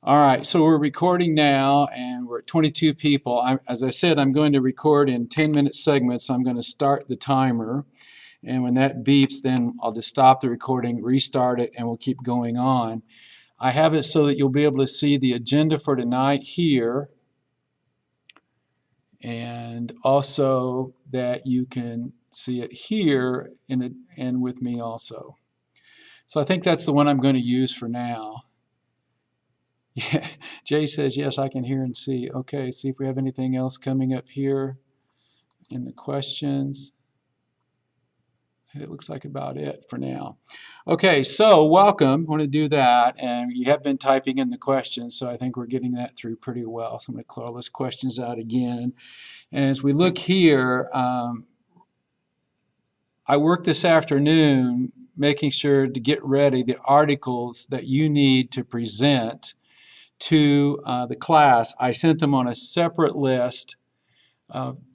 All right, so we're recording now, and we're at 22 people. As I said, I'm going to record in 10-minute segments. So I'm going to start the timer, and when that beeps, then I'll just stop the recording, restart it, and we'll keep going on. I have it so that you'll be able to see the agenda for tonight here, and also that you can see it here and with me also. So I think that's the one I'm going to use for now. Yeah, Jay says, yes, I can hear and see. Okay, see if we have anything else coming up here in the questions. It looks like about it for now. Okay, so welcome. I want to do that, and you have been typing in the questions, so I think we're getting that through pretty well. So I'm going to clear all those questions out again. And as we look here, I worked this afternoon making sure to get ready the articles that you need to present to the class. I sent them on a separate list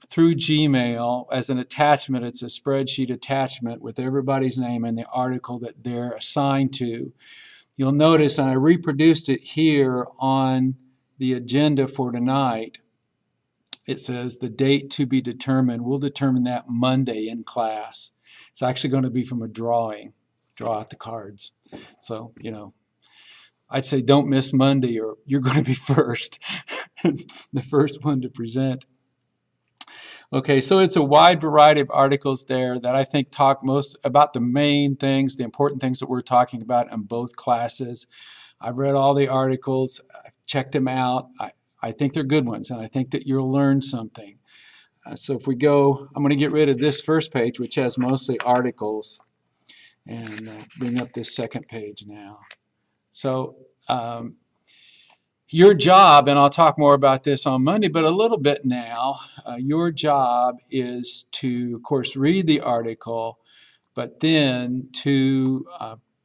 through Gmail as an attachment. It's a spreadsheet attachment with everybody's name and the article that they're assigned to. You'll notice, and I reproduced it here on the agenda for tonight, it says the date to be determined. We'll determine that Monday in class. It's actually going to be from a drawing. Draw out the cards. So, I'd say don't miss Monday or you're going to be first, the first one to present. Okay, so it's a wide variety of articles there that I think talk most about the main things, the important things that we're talking about in both classes. I've read all the articles, I've checked them out. I think they're good ones, and I think that you'll learn something. So if we go, I'm going to get rid of this first page, which has mostly articles, and bring up this second page now. So your job, and I'll talk more about this on Monday, but a little bit now, your job is to, of course, read the article, but then to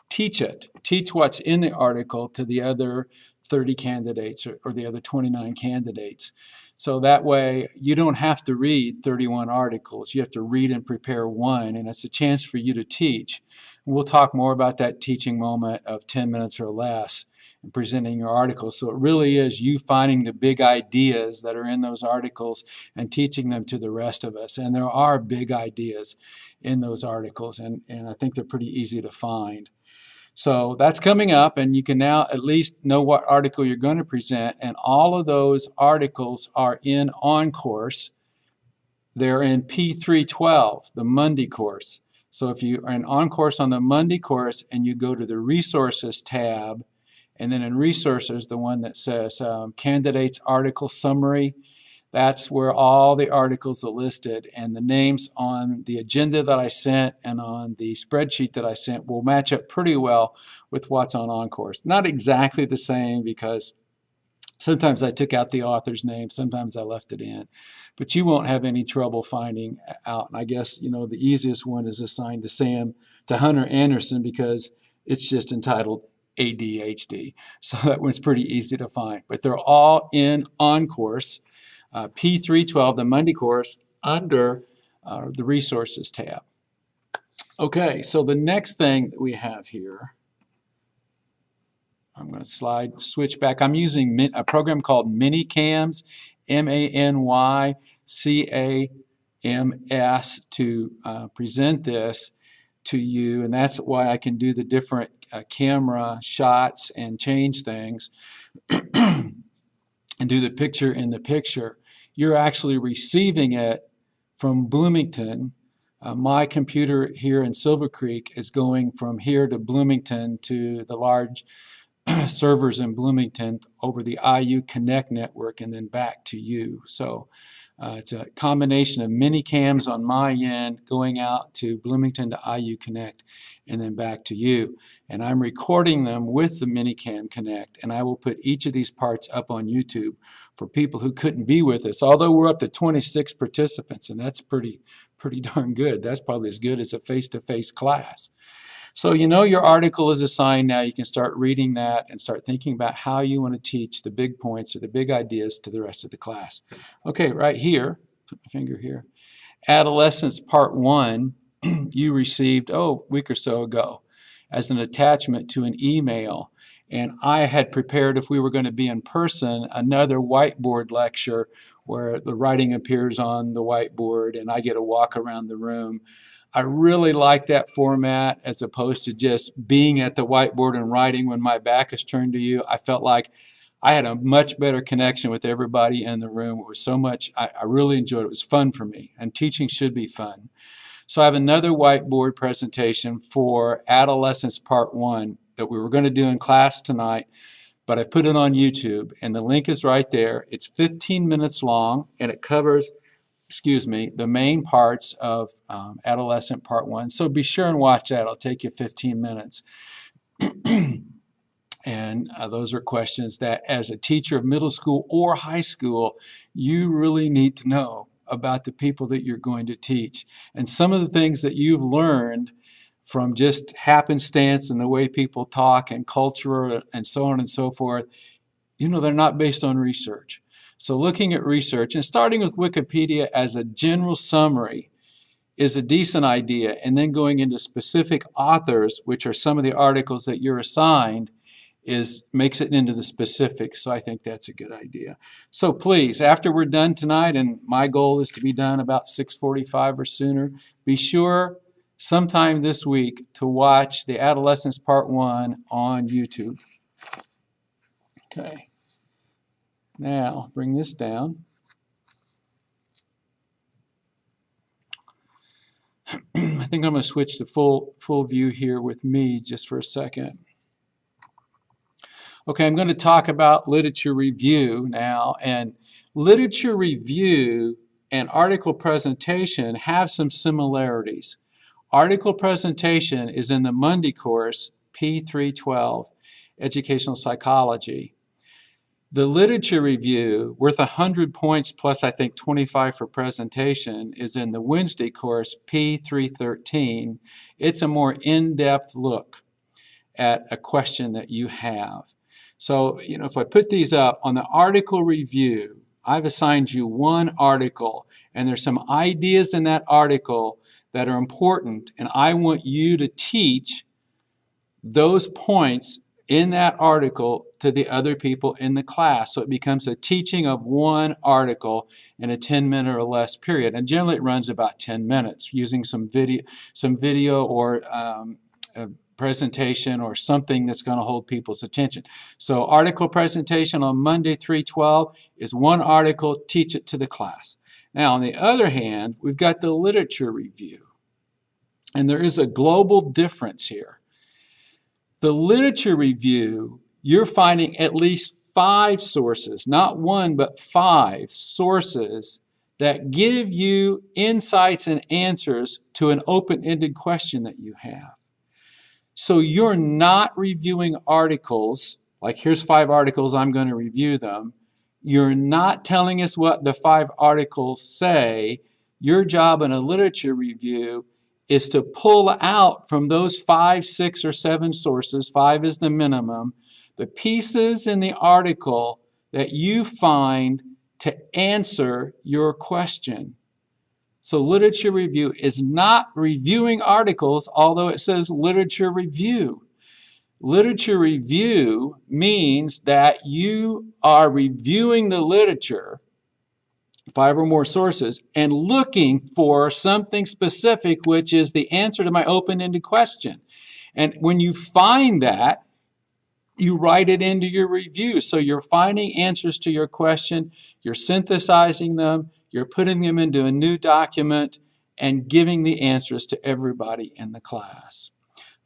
teach it. Teach what's in the article to the other 30 candidates or the other 29 candidates. So that way you don't have to read 31 articles. You have to read and prepare one, and it's a chance for you to teach. We'll talk more about that teaching moment of 10 minutes or less and presenting your articles. So it really is you finding the big ideas that are in those articles and teaching them to the rest of us. And there are big ideas in those articles, and I think they're pretty easy to find. So that's coming up, and you can now at least know what article you're going to present, and all of those articles are in OnCourse. They're in P312, the Monday course. So if you are in OnCourse on the Monday course and you go to the Resources tab, and then in Resources, the one that says Candidates Article Summary, that's where all the articles are listed, and the names on the agenda that I sent and on the spreadsheet that I sent will match up pretty well with what's on OnCourse. Not exactly the same, because sometimes I took out the author's name, sometimes I left it in, but you won't have any trouble finding out. And I guess, the easiest one is assigned to Hunter Anderson, because it's just entitled ADHD. So that one's pretty easy to find, but they're all in OnCourse. P312, the Monday course, under the Resources tab. Okay, so the next thing that we have here, I'm going to switch back. I'm using a program called ManyCams, ManyCams, to present this to you, and that's why I can do the different camera shots and change things and do the picture in the picture. You're actually receiving it from Bloomington. My computer here in Silver Creek is going from here to Bloomington to the large servers in Bloomington over the IU Connect network and then back to you. So it's a combination of ManyCams on my end going out to Bloomington to IU Connect and then back to you. And I'm recording them with the ManyCam Connect, and I will put each of these parts up on YouTube for people who couldn't be with us, although we're up to 26 participants, and that's pretty darn good. That's probably as good as a face-to-face class. So your article is assigned now. You can start reading that and start thinking about how you want to teach the big points or the big ideas to the rest of the class. Okay, right here, put my finger here, Adolescents Part 1, you received, a week or so ago as an attachment to an email. And I had prepared, if we were going to be in person, another whiteboard lecture where the writing appears on the whiteboard and I get to walk around the room. I really like that format as opposed to just being at the whiteboard and writing when my back is turned to you. I felt like I had a much better connection with everybody in the room. It was so much, I really enjoyed it. It was fun for me, and teaching should be fun. So I have another whiteboard presentation for Adolescents Part 1 that we were going to do in class tonight, but I put it on YouTube, and the link is right there. It's 15 minutes long, and it covers, the main parts of Adolescent Part 1. So be sure and watch that. It'll take you 15 minutes. And those are questions that, as a teacher of middle school or high school, you really need to know about the people that you're going to teach. And some of the things that you've learned from just happenstance and the way people talk and culture and so on and so forth, they're not based on research. So looking at research and starting with Wikipedia as a general summary is a decent idea, and then going into specific authors, which are some of the articles that you're assigned, makes it into the specifics. So I think that's a good idea. So please, after we're done tonight, and my goal is to be done about 6:45 or sooner, be sure sometime this week to watch the Adolescents Part 1 on YouTube. Okay. Now, bring this down. I think I'm going to switch to full view here with me just for a second. Okay, I'm going to talk about literature review now, and literature review and article presentation have some similarities. Article presentation is in the Monday course, P312, Educational Psychology. The literature review, worth 100 points plus I think 25 for presentation, is in the Wednesday course, P313. It's a more in-depth look at a question that you have. So, if I put these up on the article review, I've assigned you one article, and there's some ideas in that article that are important, and I want you to teach those points in that article to the other people in the class. So it becomes a teaching of one article in a 10-minute or less period. And generally it runs about 10 minutes using some video or a presentation or something that's going to hold people's attention. So article presentation on Monday 312 is one article, teach it to the class. Now on the other hand, we've got the literature review. And there is a global difference here. The literature review, you're finding at least 5 sources, not one, but 5 sources that give you insights and answers to an open-ended question that you have. So you're not reviewing articles, like here's 5 articles, I'm going to review them. You're not telling us what the 5 articles say. Your job in a literature review is to pull out from those 5, 6, or 7 sources, 5 is the minimum, the pieces in the article that you find to answer your question. So literature review is not reviewing articles, although it says literature review. Literature review means that you are reviewing the literature, 5 or more sources, and looking for something specific, which is the answer to my open-ended question. And when you find that, you write it into your review. So you're finding answers to your question, you're synthesizing them, you're putting them into a new document, and giving the answers to everybody in the class.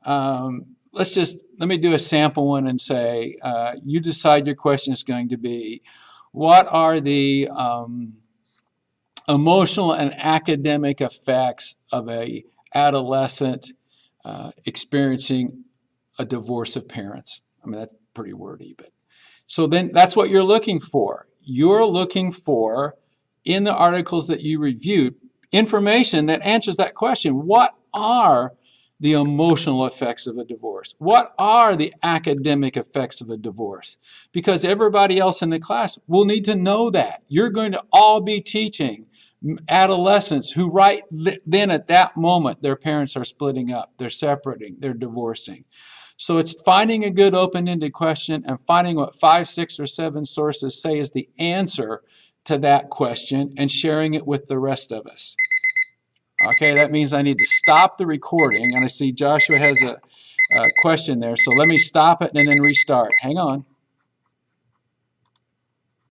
Let me do a sample one and say, you decide your question is going to be, what are the emotional and academic effects of an adolescent experiencing a divorce of parents? I mean, that's pretty wordy, but so then that's what you're looking for. You're looking for, in the articles that you reviewed, information that answers that question. What are the emotional effects of a divorce? What are the academic effects of a divorce? Because everybody else in the class will need to know that. You're going to all be teaching adolescents who right then at that moment their parents are splitting up, they're separating, they're divorcing. So it's finding a good open-ended question and finding what 5, 6, or 7 sources say is the answer to that question and sharing it with the rest of us. Okay, that means I need to stop the recording, and I see Joshua has a question there, so let me stop it and then restart. Hang on.